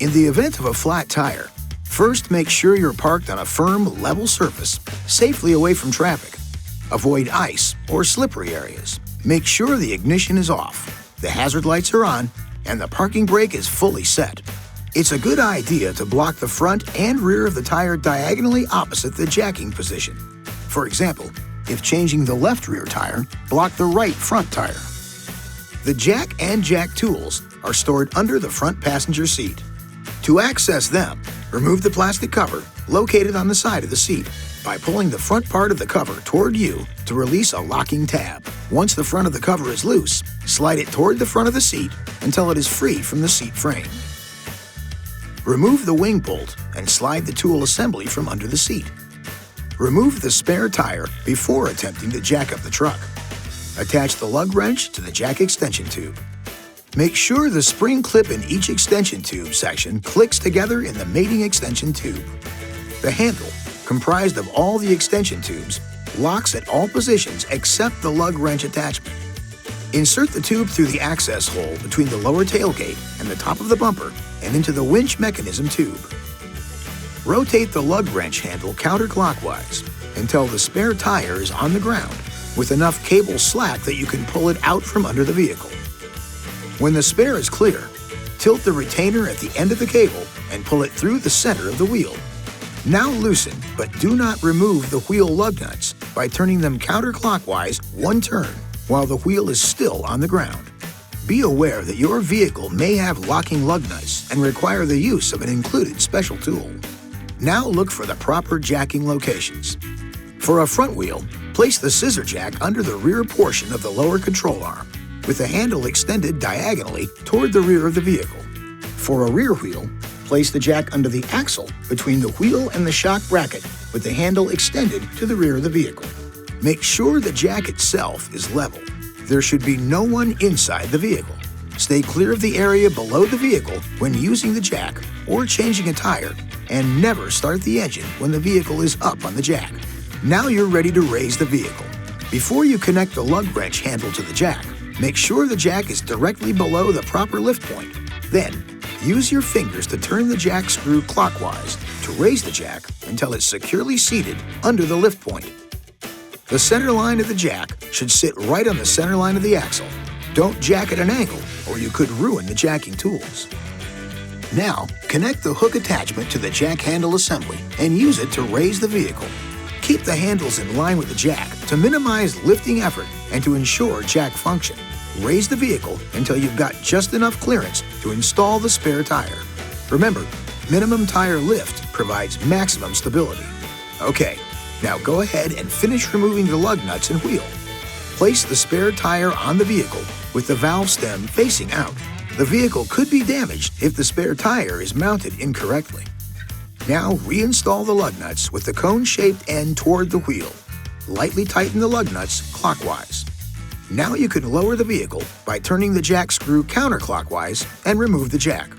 In the event of a flat tire, first make sure you're parked on a firm, level surface, safely away from traffic. Avoid ice or slippery areas. Make sure the ignition is off, the hazard lights are on, and the parking brake is fully set. It's a good idea to block the front and rear of the tire diagonally opposite the jacking position. For example, if changing the left rear tire, block the right front tire. The jack and jack tools are stored under the front passenger seat. To access them, remove the plastic cover located on the side of the seat by pulling the front part of the cover toward you to release a locking tab. Once the front of the cover is loose, slide it toward the front of the seat until it is free from the seat frame. Remove the wing bolt and slide the tool assembly from under the seat. Remove the spare tire before attempting to jack up the truck. Attach the lug wrench to the jack extension tube. Make sure the spring clip in each extension tube section clicks together in the mating extension tube. The handle, comprised of all the extension tubes, locks at all positions except the lug wrench attachment. Insert the tube through the access hole between the lower tailgate and the top of the bumper and into the winch mechanism tube. Rotate the lug wrench handle counterclockwise until the spare tire is on the ground with enough cable slack that you can pull it out from under the vehicle. When the spare is clear, tilt the retainer at the end of the cable and pull it through the center of the wheel. Now loosen, but do not remove the wheel lug nuts by turning them counterclockwise one turn while the wheel is still on the ground. Be aware that your vehicle may have locking lug nuts and require the use of an included special tool. Now look for the proper jacking locations. For a front wheel, place the scissor jack under the rear portion of the lower control arm, with the handle extended diagonally toward the rear of the vehicle. For a rear wheel, place the jack under the axle between the wheel and the shock bracket with the handle extended to the rear of the vehicle. Make sure the jack itself is level. There should be no one inside the vehicle. Stay clear of the area below the vehicle when using the jack or changing a tire, and never start the engine when the vehicle is up on the jack. Now you're ready to raise the vehicle. Before you connect the lug wrench handle to the jack, make sure the jack is directly below the proper lift point. Then, use your fingers to turn the jack screw clockwise to raise the jack until it's securely seated under the lift point. The center line of the jack should sit right on the center line of the axle. Don't jack at an angle, or you could ruin the jacking tools. Now, connect the hook attachment to the jack handle assembly and use it to raise the vehicle. Keep the handles in line with the jack to minimize lifting effort and to ensure jack function. Raise the vehicle until you've got just enough clearance to install the spare tire. Remember, minimum tire lift provides maximum stability. Okay, now go ahead and finish removing the lug nuts and wheel. Place the spare tire on the vehicle with the valve stem facing out. The vehicle could be damaged if the spare tire is mounted incorrectly. Now reinstall the lug nuts with the cone-shaped end toward the wheel. Lightly tighten the lug nuts clockwise. Now you can lower the vehicle by turning the jack screw counterclockwise and remove the jack.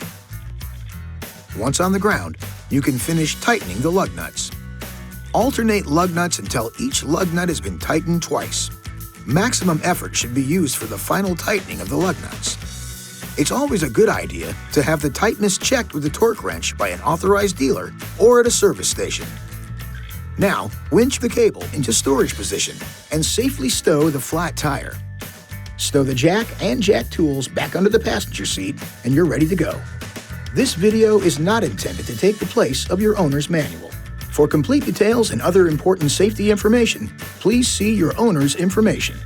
Once on the ground, you can finish tightening the lug nuts. Alternate lug nuts until each lug nut has been tightened twice. Maximum effort should be used for the final tightening of the lug nuts. It's always a good idea to have the tightness checked with a torque wrench by an authorized dealer or at a service station. Now, winch the cable into storage position and safely stow the flat tire. Stow the jack and jack tools back under the passenger seat and you're ready to go. This video is not intended to take the place of your owner's manual. For complete details and other important safety information, please see your owner's information.